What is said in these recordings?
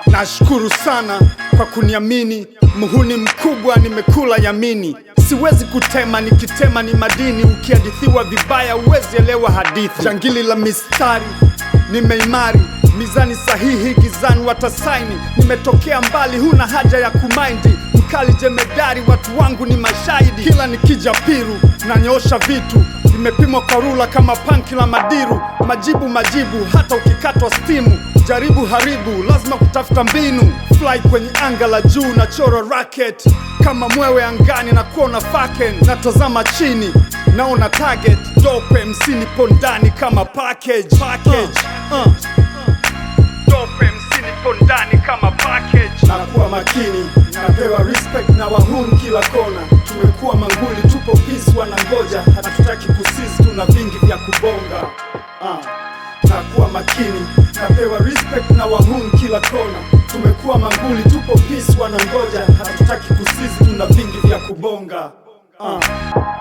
Nashukuru sana kwa kuniamini, muhuni mkubwa nimekula yamini. Siwezi kutema, nikitema ni madini. Ukihadithiwa vibaya uwezi elewa hadithi. Jangili la mistari nimeimari, mizani sahihi gizani watasaini. Nimetokea mbali, huna haja ya kumaindi. Mkali jemedari, watu wangu ni mashahidi. Kila nikija Piru nanyoosha vitu, nimepimwa kwa rula kama panki la Madiru. Majibu hata ukikatwa stimu. Jaribu haribu, lazima kutafuta mbinu. Fly kwenye anga la juu na choro rocket, kama mwewe angani na kuona faken. Natazama chini naona target, dope MC nipo ndani kama package. Dope MC nipo ndani kama package. Nakuwa makini, napewa respect na wahuni kila kona. Tumekuwa manguli, tupo peace wanangoja. Hatutaki kusizi, tuna vingi vya kubonga. Nakuwa makini, napewa respect na wahuni kila kona. Tumekuwa manguli, tupo peace wanangoja. Hatutaki kusizi, tuna vingi vya kubonga.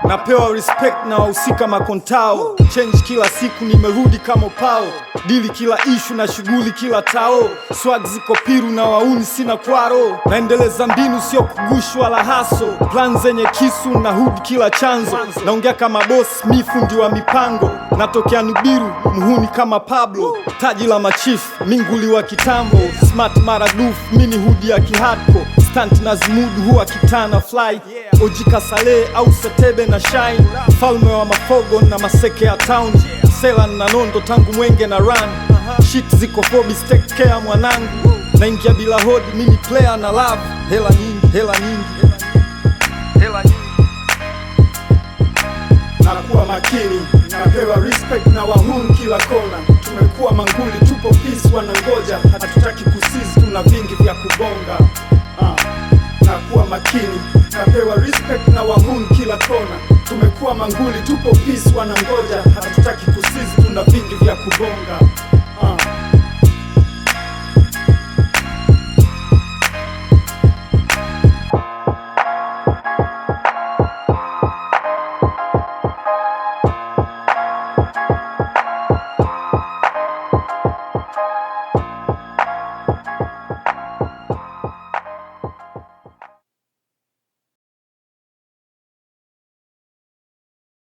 Napewa respect na wahusika makontao. Change kila siku, nimerudi kama pao. Dili kila ishu na shughuli kila tao. Swag ziko Piru na wauni sina kwaro. Naendeleza mbinu sio kugushu wala haso. Plan zenye kisu na hood kila chanzo. Naongea kama boss, mifundi wa mipango. Natokea Nubiru, muhuni kama Pablo. Taji la machifu, minguli wa kitambo. Smart maradufu, mini hood ya kihadko. Stunt na zimudu huwa kitana fly. Ojika Saleh au Setebe na Shine. Falme wa mafogo na maseke ya town. Selan na nondo tangu mwenge na run. Shit ziko Forbes, take care mwanangu. Naingia bila hodi, mini player na love. Hela nyingi, hela nyingi, hela nyingi. Nakuwa makini, napewa respect na wahuni kila kona. Tumekuwa manguli, tupo peace wanangoja. Hatutaki kusizi, tuna vingi vya kubonga. Nakuwa makini, napewa respect na wahuni kila kona. Tumekuwa manguli, tupo peace wanangoja. Hatutaki kusizi, tuna vingi vya kubonga.